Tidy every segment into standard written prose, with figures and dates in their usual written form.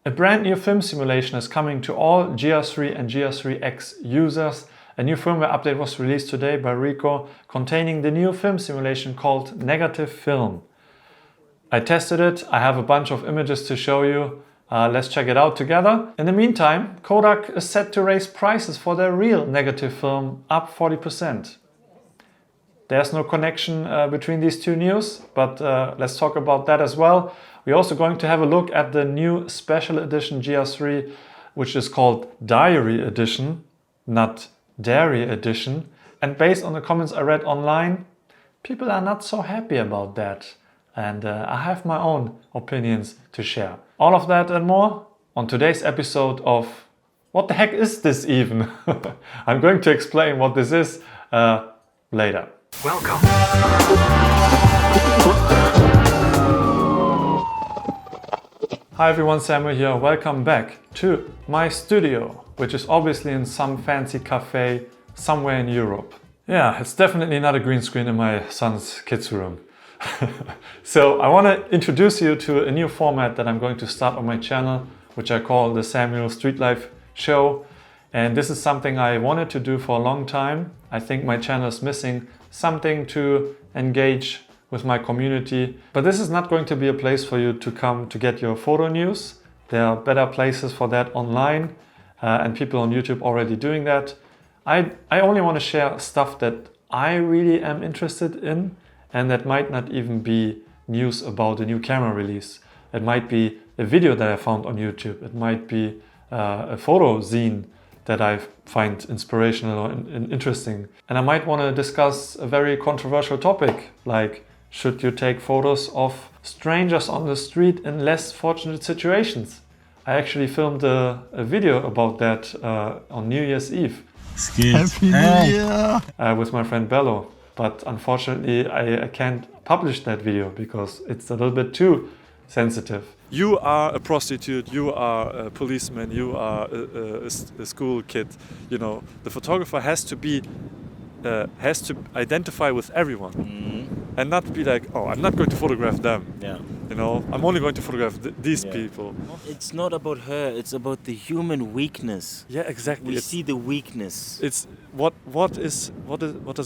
A brand new film simulation is coming to all GR3 and GR3X users. A new firmware update was released today by Ricoh containing the new film simulation called Negative Film. I tested it, I have a bunch of images to show you. Let's check it out together. In the meantime, Kodak is set to raise prices for their real negative film up 40%. There's no connection between these two news, but let's talk about that as well. We're also going to have a look at the new special edition GR3, which is called Diary Edition, not Dairy Edition. And based on the comments I read online, people are not so happy about that. And I have my own opinions to share. All of that and more on today's episode of What the heck is this even? I'm going to explain what this is later. Welcome. Hi everyone, Samuel here. Welcome back to my studio, which is obviously in some fancy cafe somewhere in Europe. Yeah, it's definitely not a green screen in my son's kids' room. So I want to introduce you to a new format that I'm going to start on my channel, which I call the Samuel Streetlife Show. And this is something I wanted to do for a long time. I think my channel is missing something to engage with my community. But this is not going to be a place for you to come to get your photo news. There are better places for that online and people on YouTube already doing that. I only want to share stuff that I really am interested in and that might not even be news about a new camera release. It might be a video that I found on YouTube. It might be a photo zine that I find inspirational or interesting. And I might want to discuss a very controversial topic, like should you take photos of strangers on the street in less fortunate situations? I actually filmed a video about that on New Year's Eve. Happy New Year! With my friend Bello. But unfortunately, I can't publish that video because it's a little bit too sensitive. You are a prostitute, you are a policeman, you are a school kid. You know, the photographer has to identify with everyone and not be like, oh, I'm not going to photograph them. Yeah. You know, I'm only going to photograph these people. It's not about her, it's about the human weakness. Yeah, exactly. We see the weakness. It's what does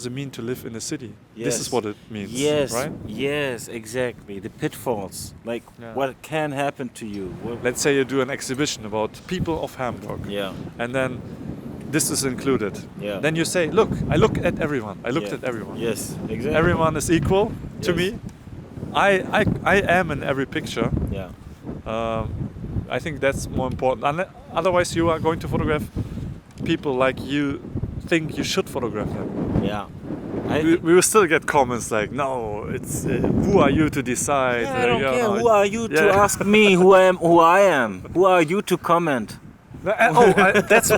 it mean to live in a city? Yes. This is what it means, Yes, right? yes, exactly. The pitfalls, like what can happen to you. Let's say you do an exhibition about people of Hamburg. Yeah. And then this is included. Yeah. Then you say, look, I look at everyone. I looked at everyone. Yes, exactly. Everyone is equal to me. I am in every picture. Yeah. I think that's more important. Otherwise, you are going to photograph people like you think you should photograph them. Yeah. We will still get comments like, no, it's who are you to decide? I don't care. Who are you to ask me who I am? Who are you to comment? That's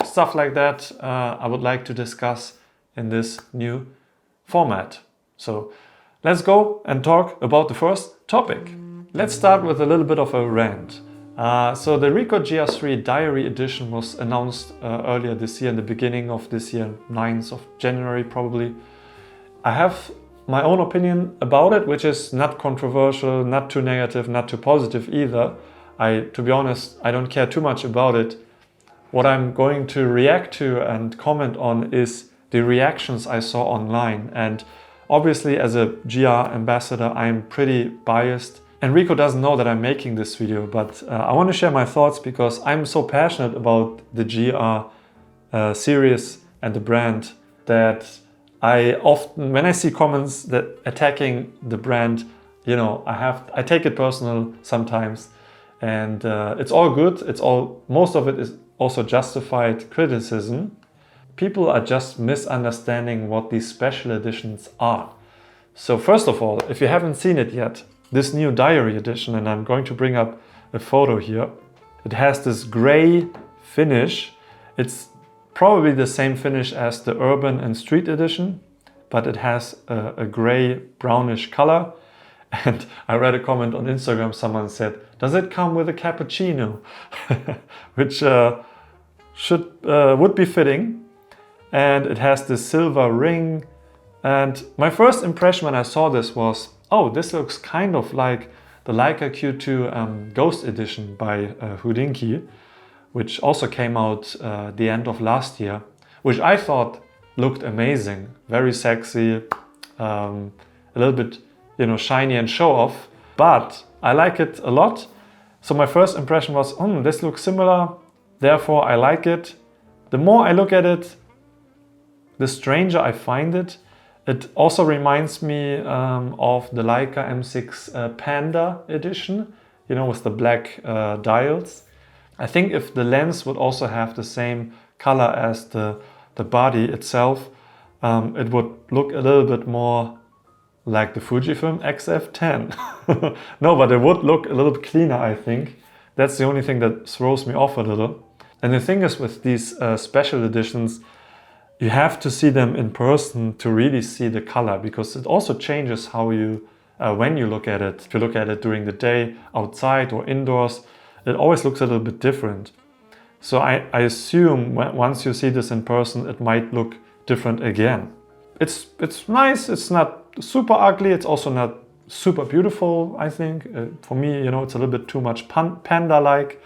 stuff like that I would like to discuss in this new format. So let's go and talk about the first topic. Let's start with a little bit of a rant. So the Ricoh GR3 Diary Edition was announced earlier this year, in the beginning of this year, 9th of January probably. I have my own opinion about it, which is not controversial, not too negative, not too positive either. To be honest, I don't care too much about it. What I'm going to react to and comment on is the reactions I saw online. And obviously, as a GR ambassador, I'm pretty biased. And Ricoh doesn't know that I'm making this video, but I want to share my thoughts because I'm so passionate about the GR series and the brand that I often, when I see comments that attacking the brand, you know, I take it personal sometimes. And it's all good. Most of it is also justified criticism. People are just misunderstanding what these special editions are. So first of all, if you haven't seen it yet, this new Diary Edition, and I'm going to bring up a photo here. It has this gray finish. It's probably the same finish as the Urban and Street Edition, but it has a gray brownish color. And I read a comment on Instagram, someone said, does it come with a cappuccino? Which would be fitting. And it has this silver ring. And my first impression when I saw this was, oh, this looks kind of like the Leica Q2 Ghost Edition by Houdinki, which also came out the end of last year, which I thought looked amazing, very sexy, a little bit, shiny and show off, but I like it a lot. So my first impression was, this looks similar, therefore I like it. The more I look at it, the stranger I find it. It also reminds me of the Leica M6 Panda edition, with the black dials. I think if the lens would also have the same color as the body itself, it would look a little bit more like the Fujifilm XF10. No, but it would look a little bit cleaner, I think. That's the only thing that throws me off a little. And the thing is, with these special editions, you have to see them in person to really see the color, because it also changes how you, when you look at it. If you look at it during the day, outside or indoors, it always looks a little bit different. So I assume once you see this in person, it might look different again. It's nice, it's not super ugly, it's also not super beautiful, I think. For me, it's a little bit too much panda-like,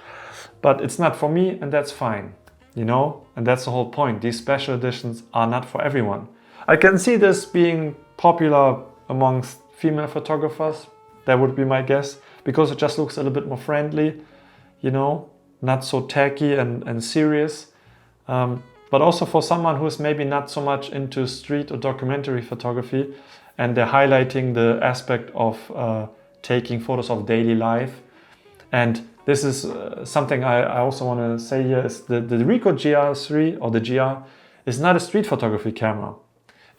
but it's not for me, and that's fine. And that's the whole point. These special editions are not for everyone. I can see this being popular amongst female photographers. That would be my guess, because it just looks a little bit more friendly, not so tacky and serious. But also for someone who is maybe not so much into street or documentary photography, and they're highlighting the aspect of taking photos of daily life. And this is something I also want to say here, is the Ricoh GR3 or the GR is not a street photography camera.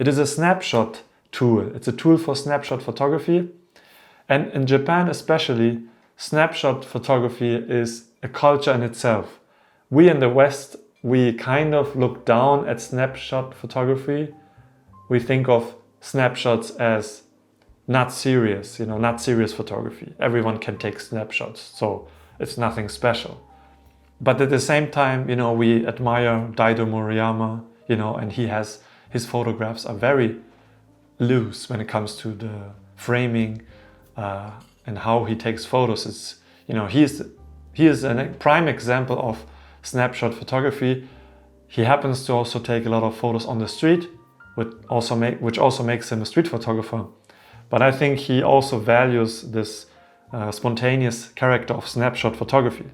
It is a snapshot tool. It's a tool for snapshot photography. And in Japan especially, snapshot photography is a culture in itself. We in the West, we kind of look down at snapshot photography. We think of snapshots as not serious, not serious photography. Everyone can take snapshots, so it's nothing special. But at the same time, we admire Daido Murayama, and his photographs are very loose when it comes to the framing and how he takes photos. It's, he is a prime example of snapshot photography. He happens to also take a lot of photos on the street, which also makes him a street photographer. But I think he also values this spontaneous character of snapshot photography.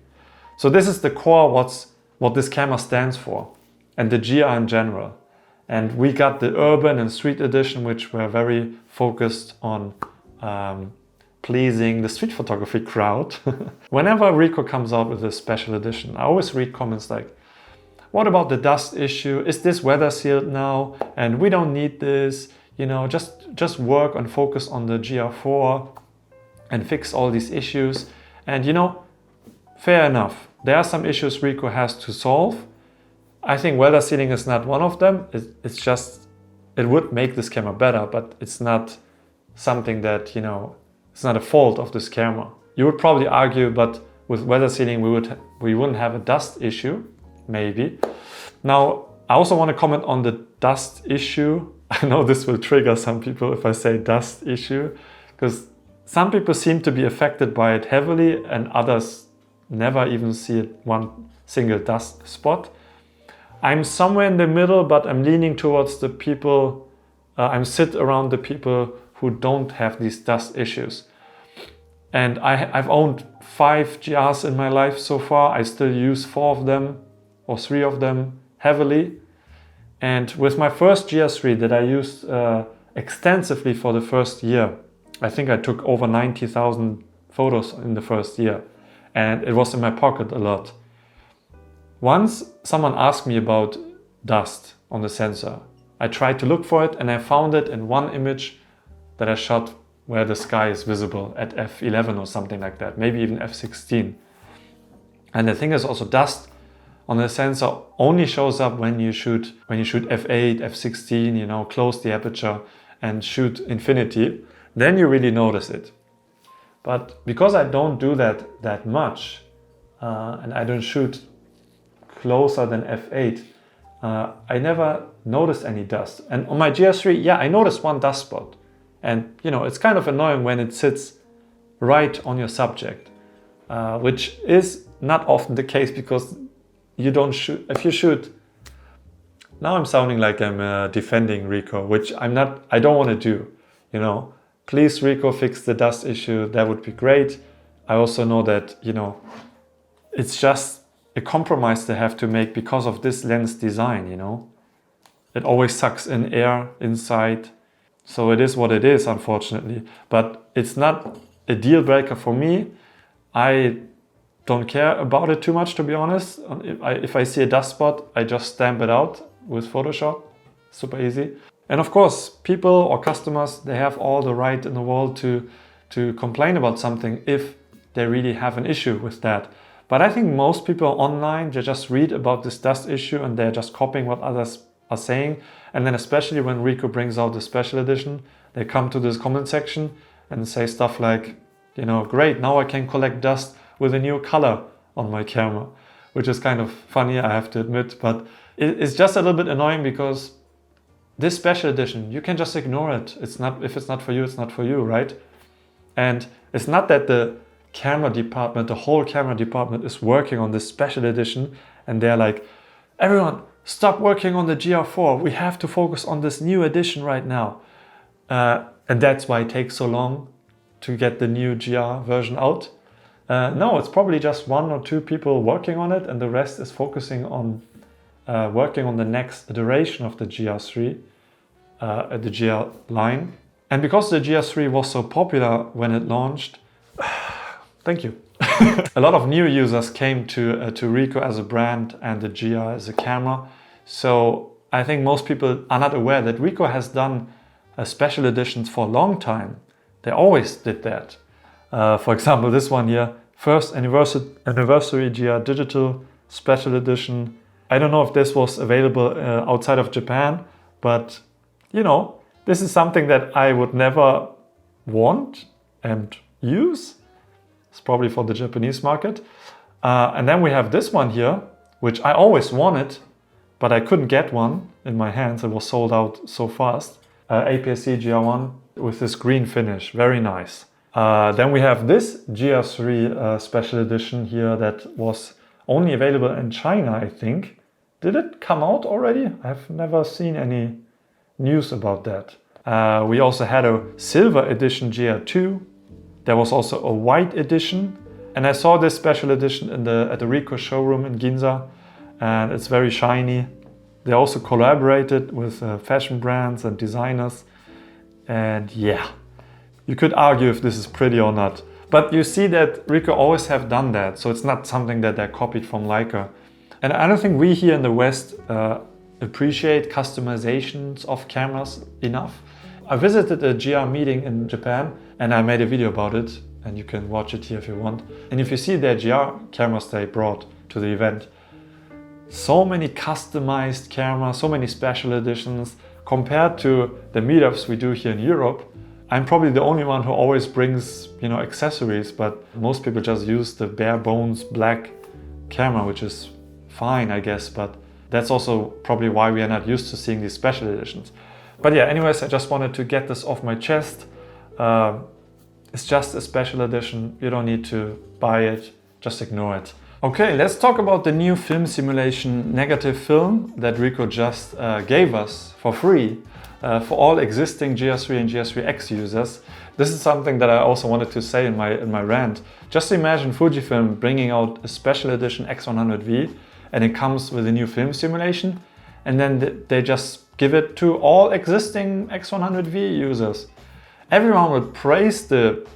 So this is the core, what this camera stands for, and the GR in general. And we got the urban and street edition, which were very focused on pleasing the street photography crowd. Whenever Ricoh comes out with a special edition, I always read comments like, what about the dust issue? Is this weather sealed now? And we don't need this. Just work and focus on the GR4 and fix all these issues. And fair enough. There are some issues Ricoh has to solve. I think weather sealing is not one of them. It's just, it would make this camera better, but it's not something that, it's not a fault of this camera. You would probably argue, but with weather sealing, we wouldn't have a dust issue, maybe. Now, I also want to comment on the dust issue. I know this will trigger some people if I say dust issue, because some people seem to be affected by it heavily and others never even see it one single dust spot. I'm somewhere in the middle, but I'm leaning towards the people, I'm sit around the people who don't have these dust issues. And I've owned 5 GRs in my life so far. I still use 4 of them or 3 of them heavily. And with my first GR3 that I used extensively for the first year, I think I took over 90,000 photos in the first year, and it was in my pocket a lot. Once someone asked me about dust on the sensor. I tried to look for it and I found it in one image that I shot where the sky is visible at f11 or something like that, maybe even f16. And the thing is also, dust on the sensor only shows up when you shoot f8, f16, close the aperture and shoot infinity. Then you really notice it. But because I don't do that much and I don't shoot closer than f8, I never noticed any dust. And on my GR3, yeah, I noticed one dust spot. And it's kind of annoying when it sits right on your subject, which is not often the case because you don't shoot. If you shoot, now I'm sounding like I'm defending Ricoh, which I'm not. I don't want to do. You know, please Ricoh, fix the dust issue. That would be great. I also know that, you know, it's just a compromise they have to make because of this lens design. You know, it always sucks in air inside, so it is what it is, unfortunately. But it's not a deal breaker for me. I don't care about it too much, to be honest. If I see a dust spot, I just stamp it out with Photoshop. Super easy. And of course, people or customers, they have all the right in the world to complain about something if they really have an issue with that. But I think most people online, they just read about this dust issue and they're just copying what others are saying. And then especially when Ricoh brings out the special edition, they come to this comment section and say stuff like, you know, great, now I can collect dust with a new color on my camera, which is kind of funny, I have to admit, but it's just a little bit annoying because this special edition, you can just ignore it. It's not, if it's not for you, it's not for you, right? And it's not that the camera department, the whole camera department is working on this special edition and they're like, everyone, stop working on the GR4. We have to focus on this new edition right now. And that's why it takes so long to get the new GR version out. No, it's probably just 1 or 2 people working on it and the rest is focusing on working on the next iteration of the GR3, the GR line. And because the GR3 was so popular when it launched, thank you. A lot of new users came to Ricoh as a brand and the GR as a camera. So I think most people are not aware that Ricoh has done special editions for a long time. They always did that. For example, this one here, first anniversary GR Digital Special Edition. I don't know if this was available outside of Japan, but you know, this is something that I would never want and use. It's probably for the Japanese market. And then we have this one here, which I always wanted, but I couldn't get one in my hands. It was sold out so fast. APS-C GR1 with this green finish, very nice. Then we have this GR3 special edition here that was only available in China, I think. Did it come out already? I've never seen any news about that. We also had a silver edition GR2. There was also a white edition. And I saw this special edition at the Ricoh showroom in Ginza. And it's very shiny. They also collaborated with fashion brands and designers. And yeah, you could argue if this is pretty or not. But you see that Ricoh always have done that. So it's not something that they copied from Leica. And I don't think we here in the West appreciate customizations of cameras enough. I visited a GR meeting in Japan and I made a video about it. And you can watch it here if you want. And if you see their GR cameras they brought to the event, so many customized cameras, so many special editions. Compared to the meetups we do here in Europe, I'm probably the only one who always brings, you know, accessories, but most people just use the bare bones black camera, which is fine, I guess, but that's also probably why we are not used to seeing these special editions. But yeah, anyways, I just wanted to get this off my chest. It's just a special edition. You don't need to buy it, just ignore it. Okay, let's talk about the new film simulation negative film that Ricoh just gave us for free for all existing GR3 and GR3X users. This is something that I also wanted to say in my rant. Just imagine Fujifilm bringing out a special edition X100V and it comes with a new film simulation and then they just give it to all existing X100V users. Everyone would praise the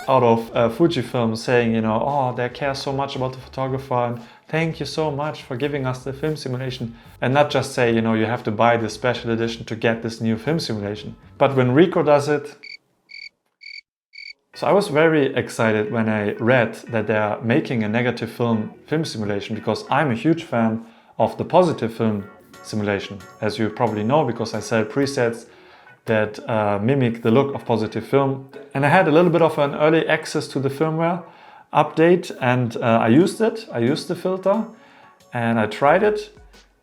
out of Fujifilm saying, you know, oh, they care so much about the photographer and thank you so much for giving us the film simulation. And not just say, you know, you have to buy this special edition to get this new film simulation. But when Ricoh does it... So I was very excited when I read that they're making a negative film simulation because I'm a huge fan of the positive film simulation. As you probably know, because I sell presets that mimic the look of positive film. And I had a little bit of an early access to the firmware update and I used it. I used the filter and I tried it.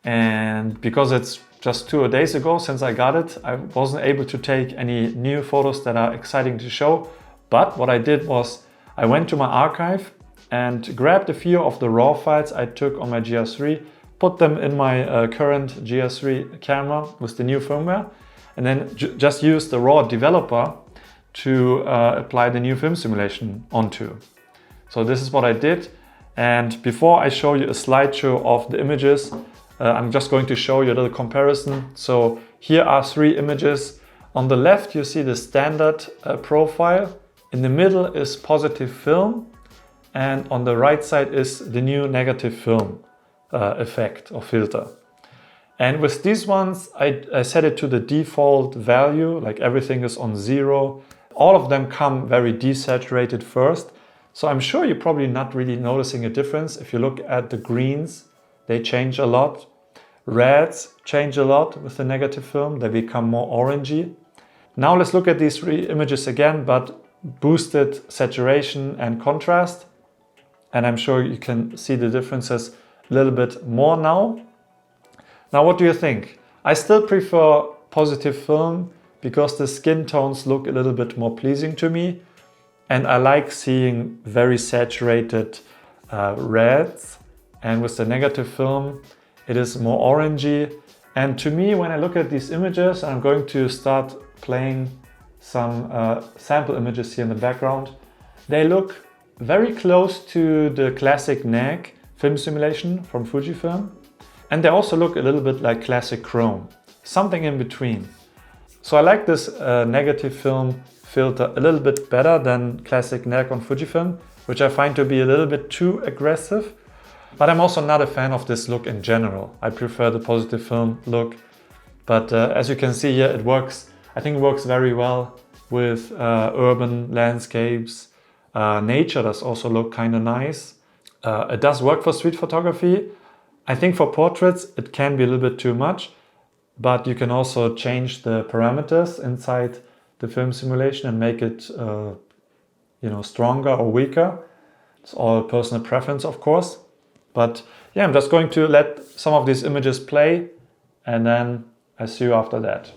And because it's just 2 days ago since I got it, I wasn't able to take any new photos that are exciting to show. But what I did was I went to my archive and grabbed a few of the RAW files I took on my GR3, put them in my current GR3 camera with the new firmware, and then just used the RAW developer to apply the new film simulation onto. So this is what I did. And before I show you a slideshow of the images, I'm just going to show you a little comparison. So here are 3 images. On the left, you see the standard profile. In the middle is positive film. And on the right side is the new negative film effect or filter. And with these ones, I set it to the default value, like everything is on 0. All of them come very desaturated first. So I'm sure you're probably not really noticing a difference. If you look at the greens, they change a lot. Reds change a lot with the negative film. They become more orangey. Now let's look at these 3 images again, but boosted saturation and contrast. And I'm sure you can see the differences a little bit more now. Now, what do you think? I still prefer positive film because the skin tones look a little bit more pleasing to me. And I like seeing very saturated reds. And with the negative film, it is more orangey. And to me, when I look at these images, I'm going to start playing some sample images here in the background. They look very close to the classic NAG film simulation from Fujifilm. And they also look a little bit like classic chrome, something in between. So I like this negative film filter a little bit better than classic NAG on Fujifilm, which I find to be a little bit too aggressive. But I'm also not a fan of this look in general. I prefer the positive film look. But as you can see here, it works. I think it works very well with urban landscapes. Nature does also look kind of nice. It does work for street photography. I think for portraits, it can be a little bit too much, but you can also change the parameters inside the film simulation and make it, stronger or weaker. It's all personal preference, of course. But yeah, I'm just going to let some of these images play and then I see you after that.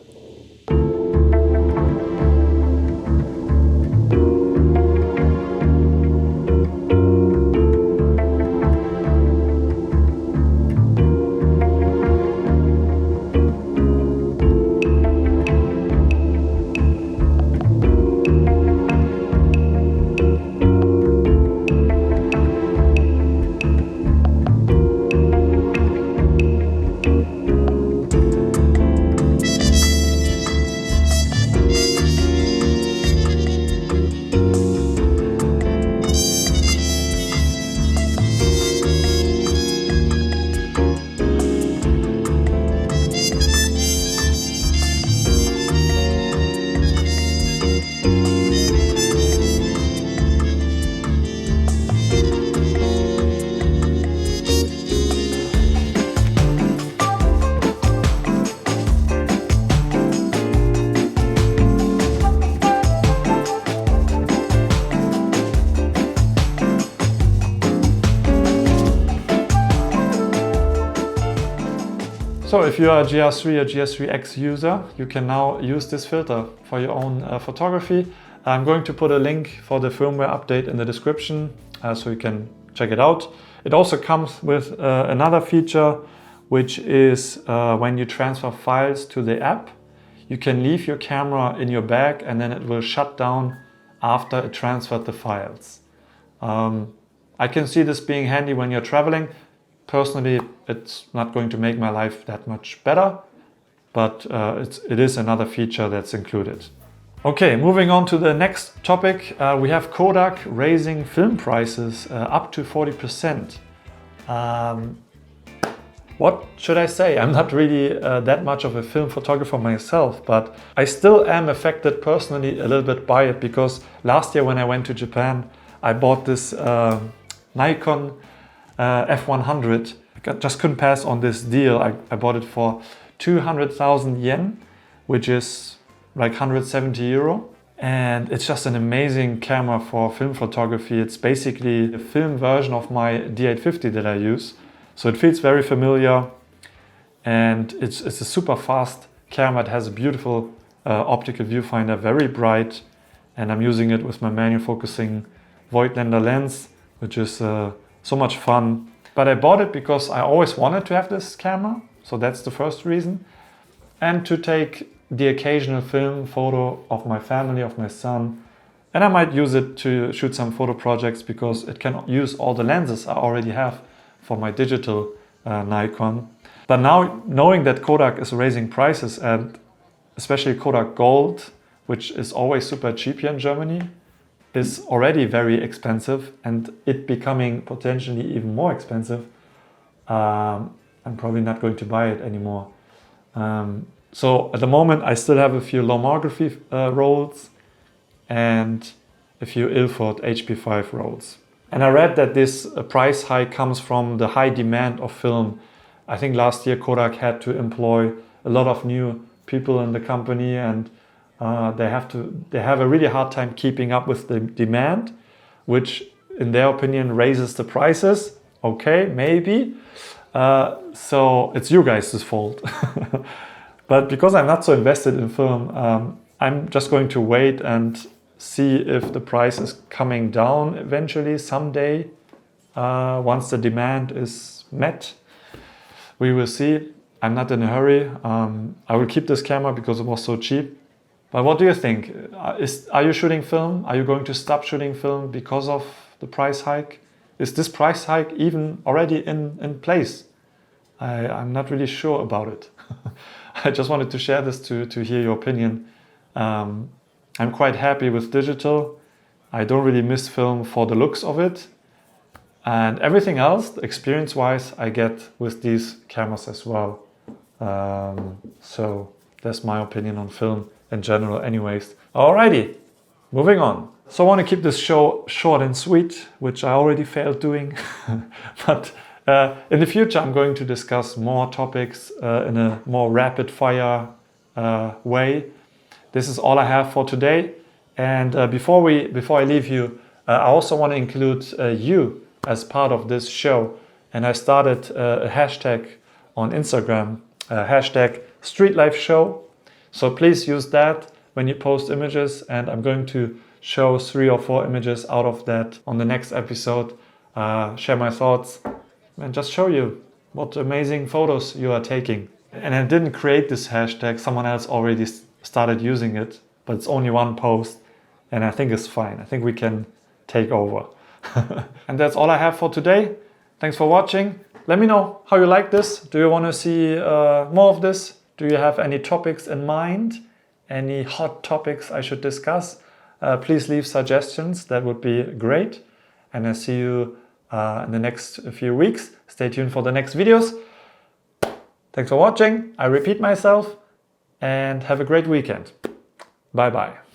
So if you are a GR3 or GR3X user, you can now use this filter for your own photography. I'm going to put a link for the firmware update in the description so you can check it out. It also comes with another feature, which is when you transfer files to the app, you can leave your camera in your bag and then it will shut down after it transferred the files. I can see this being handy when you're traveling. Personally, it's not going to make my life that much better, but it is another feature that's included. Okay, moving on to the next topic. We have Kodak raising film prices up to 40%. What should I say? I'm not really that much of a film photographer myself, but I still am affected personally a little bit by it because last year when I went to Japan, I bought this Nikon F100. I just couldn't pass on this deal. I bought it for 200,000 yen, which is like 170 euro. And it's just an amazing camera for film photography. It's basically a film version of my D850 that I use. So it feels very familiar and it's a super fast camera. It has a beautiful optical viewfinder, very bright, and I'm using it with my manual focusing Voigtländer lens, which is so much fun. But I bought it because I always wanted to have this camera, so that's the first reason, and to take the occasional film photo of my family, of my son, and I might use it to shoot some photo projects because it can use all the lenses I already have for my digital Nikon. But now, knowing that Kodak is raising prices, and especially Kodak Gold, which is always super cheap here in Germany, is already very expensive, and it becoming potentially even more expensive, I'm probably not going to buy it anymore. So at the moment I still have a few lomography rolls and a few Ilford HP5 rolls. And I read that this price hike comes from the high demand of film. I think last year Kodak had to employ a lot of new people in the company, and they have a really hard time keeping up with the demand, which in their opinion raises the prices. Okay, maybe. So it's you guys' fault. But because I'm not so invested in film, I'm just going to wait and see if the price is coming down eventually someday. Once the demand is met, we will see. I'm not in a hurry. I will keep this camera because it was so cheap. But what do you think? Are you shooting film? Are you going to stop shooting film because of the price hike? Is this price hike even already in place? I'm not really sure about it. I just wanted to share this to hear your opinion. I'm quite happy with digital. I don't really miss film for the looks of it. And everything else, experience-wise, I get with these cameras as well. So that's my opinion on film in general anyways. Alrighty, moving on. So I want to keep this show short and sweet, which I already failed doing. But in the future, I'm going to discuss more topics in a more rapid fire way. This is all I have for today. And before I leave you, I also want to include you as part of this show. And I started a hashtag on Instagram, hashtag Streetlife Show. So please use that when you post images, and I'm going to show 3 or 4 images out of that on the next episode, share my thoughts, and just show you what amazing photos you are taking. And I didn't create this hashtag, someone else already started using it, but it's only one post, and I think it's fine. I think we can take over. And that's all I have for today. Thanks for watching. Let me know how you like this. Do you want to see more of this? Do you have any topics in mind? Any hot topics I should discuss? Please leave suggestions. That would be great. And I'll see you in the next few weeks. Stay tuned for the next videos. Thanks for watching. I repeat myself, and have a great weekend. Bye bye.